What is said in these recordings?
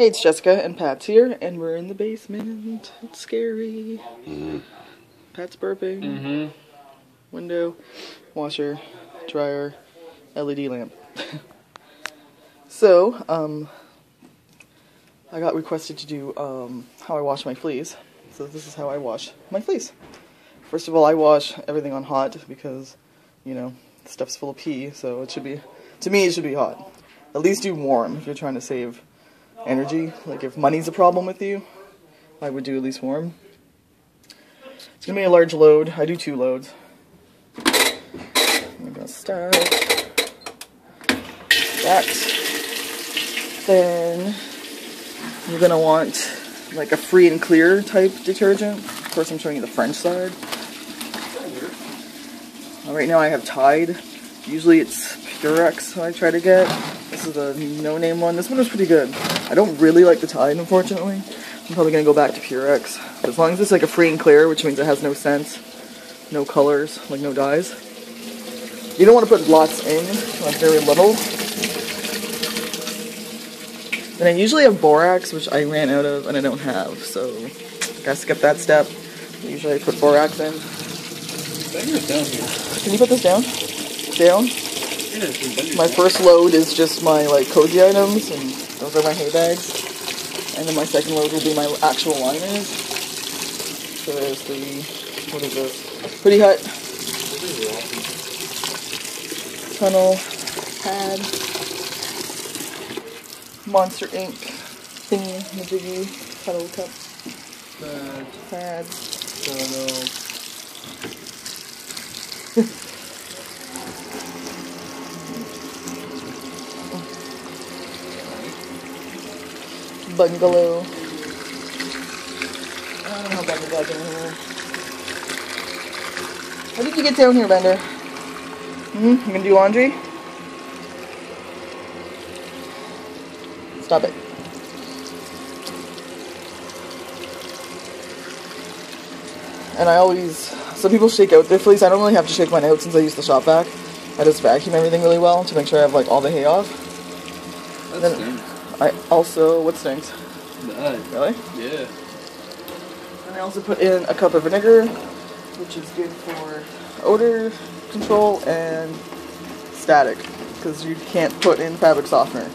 Hey, it's Jessica and Pat's here, and we're in the basement. It's scary. Pat's burping. Window, washer, dryer, LED lamp. So, I got requested to do how I wash my fleece. So this is how I wash my fleece. First of all, I wash everything on hot because, you know, stuff's full of pee, so it should be, to me, it should be hot. At least do warm if you're trying to save energy. Like if money's a problem with you, I would do at least warm. It's gonna be a large load. I do 2 loads. I'm gonna start that. Then you're gonna want like a free and clear type detergent. Of course, I'm showing you the French side. Right now I have Tide. Usually it's Borax I try to get. This is a no-name one. This one is pretty good. I don't really like the Tide, unfortunately. I'm probably going to go back to Purex. But as long as it's like a free and clear, which means it has no scents, no colors, like no dyes. You don't want to put lots in, like very little. And I usually have Borax, which I ran out of and I don't have, so I gotta skip that step. Usually I put Borax in. Down here. Can you put this down? Down? My first load is just my like cozy items, and those are my hay bags. And then my second load will be my actual liners. So there's the, what is this? Pretty Hut, Tunnel, Pad, Monster Inc. Thingy, Majiggy, Cuddle Cup, Pad, Tunnel. Bungalow. I don't know how Bender got down here. How did you get down here, Bender? You gonna do laundry? Stop it. And I always, some people shake out their fleece. I don't really have to shake mine out since I use the shop vac. I just vacuum everything really well to make sure I have like all the hay off. That stinks. I also, what stinks? That. Really? Yeah. And I also put in a cup of vinegar, which is good for odor control and static, because you can't put in fabric softener.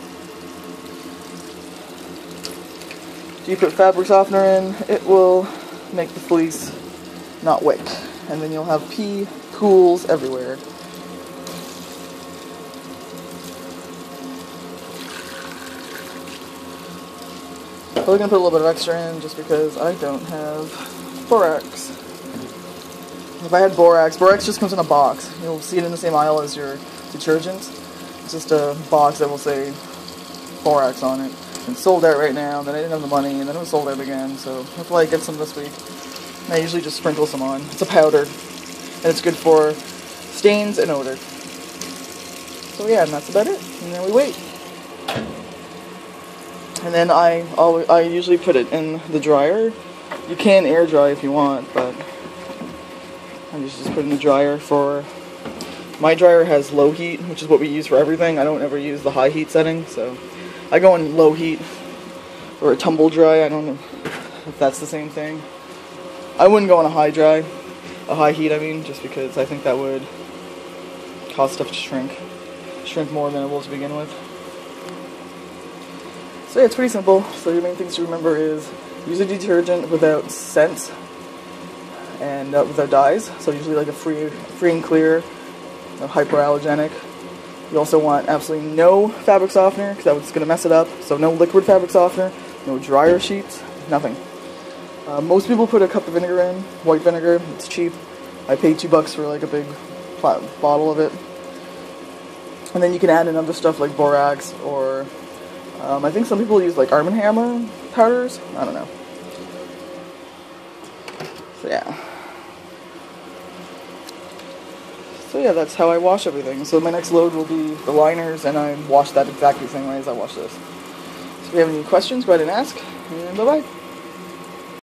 If you put fabric softener in, it will make the fleece not wick, and then you'll have pee pools everywhere. I'm probably going to put a little bit of extra in just because I don't have Borax. If I had Borax just comes in a box. You'll see it in the same aisle as your detergent. It's just a box that will say Borax on it. It's sold out right now, then I didn't have the money, and then it was sold out again, so hopefully I get some this week. And I usually just sprinkle some on. It's a powder, and it's good for stains and odor. So yeah, and that's about it. And then we wait. And then I usually put it in the dryer. You can air dry if you want, but I just put it in the dryer for, my dryer has low heat, which is what we use for everything. I don't ever use the high heat setting, so I go in low heat or a tumble dry. I don't know if that's the same thing. I wouldn't go on a high heat I mean, just because I think that would cause stuff to shrink more than it will to begin with. So yeah, it's pretty simple. So your main things to remember is use a detergent without scent and without dyes. So usually like a free and clear, hypoallergenic. You also want absolutely no fabric softener because that's going to mess it up. So no liquid fabric softener, no dryer sheets, nothing. Most people put a cup of vinegar in, white vinegar. It's cheap. I paid $2 for like a big bottle of it. And then you can add in other stuff like Borax or I think some people use like Arm & Hammer powders. I don't know. So yeah, that's how I wash everything. So my next load will be the liners, and I wash that exactly the same way as I wash this. So if you have any questions, go ahead and ask, and bye-bye.